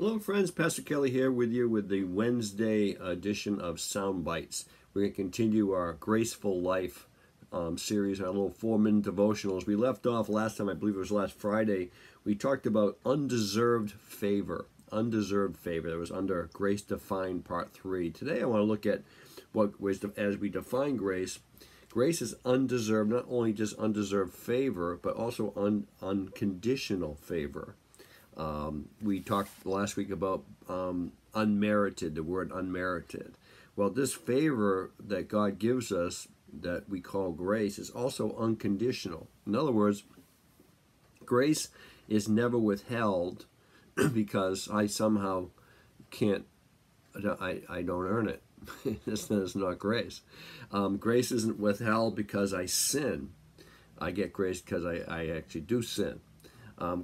Hello friends, Pastor Kelly here with you with the Wednesday edition of Sound Bytes. We're going to continue our GraceFull Life series, our little 4-minute devotionals. We left off last time, I believe it was last Friday, we talked about undeserved favor. Undeserved favor. That was under Grace Defined Part 3. Today I want to look at what was, as we define grace, grace is undeserved, not only just undeserved favor, but also unconditional favor. We talked last week about unmerited, the word unmerited. Well, this favor that God gives us that we call grace is also unconditional. In other words, grace is never withheld because I somehow can't, I don't earn it. It's not grace. Grace isn't withheld because I sin. I get grace because I actually do sin.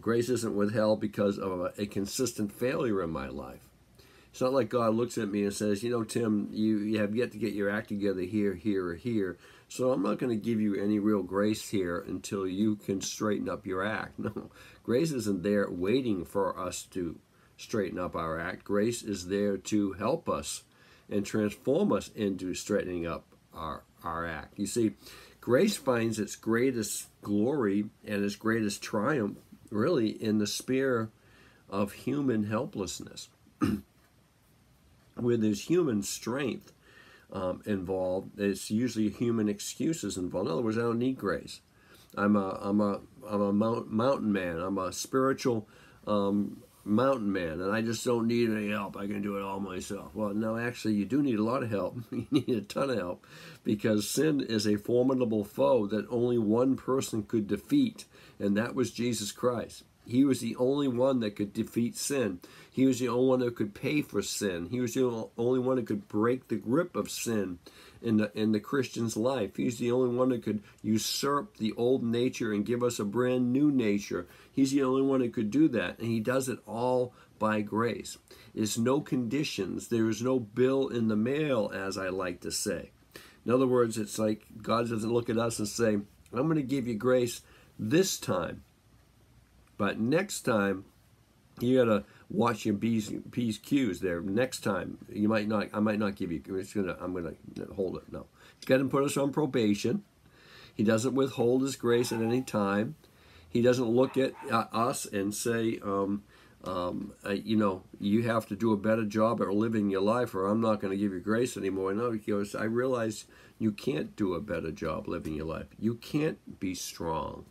Grace isn't withheld because of a consistent failure in my life. It's not like God looks at me and says, you know, Tim, you have yet to get your act together here, here, or here, so I'm not going to give you any real grace here until you can straighten up your act. No, grace isn't there waiting for us to straighten up our act. Grace is there to help us and transform us into straightening up our act. You see, grace finds its greatest glory and its greatest triumph really in the sphere of human helplessness. Where there's human strength involved, it's usually human excuses involved. In other words, I don't need grace. I'm a mountain man. I'm a spiritual mountain man, and I just don't need any help. I can do it all myself. Well, no, actually, you do need a lot of help. You need a ton of help, because sin is a formidable foe that only one person could defeat, and that was Jesus Christ. He was the only one that could defeat sin. He was the only one that could pay for sin. He was the only one that could break the grip of sin in the Christian's life. He's the only one that could usurp the old nature and give us a brand new nature. He's the only one that could do that, and he does it all by grace. There's no conditions. There is no bill in the mail, as I like to say. In other words, it's like God doesn't look at us and say, I'm going to give you grace this time, but next time you got to watch your P's, Q's there. Next time, I might not give you, I'm going to hold it. No. He's got to put us on probation. He doesn't withhold his grace at any time. He doesn't look at us and say, you know, you have to do a better job at living your life or I'm not going to give you grace anymore. No, he goes, I realize you can't do a better job living your life. You can't be strong.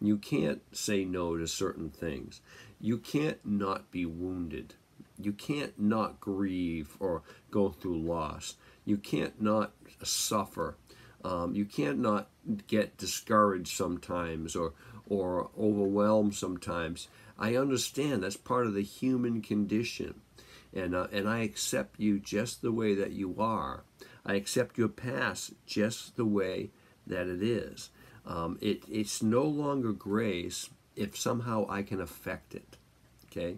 You can't say no to certain things. You can't not be wounded. You can't not grieve or go through loss. You can't not suffer. You can't not get discouraged sometimes or overwhelmed sometimes. I understand that's part of the human condition. And I accept you just the way that you are. I accept your past just the way that it is. It's no longer grace if somehow I can affect it, okay?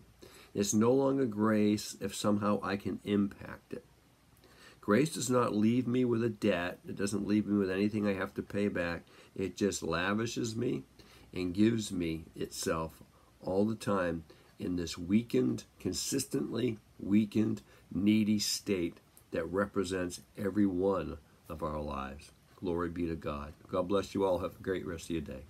It's no longer grace if somehow I can impact it. Grace does not leave me with a debt. It doesn't leave me with anything I have to pay back. It just lavishes me and gives me itself all the time in this weakened, consistently weakened, needy state that represents every one of our lives. Glory be to God. God bless you all. Have a great rest of your day.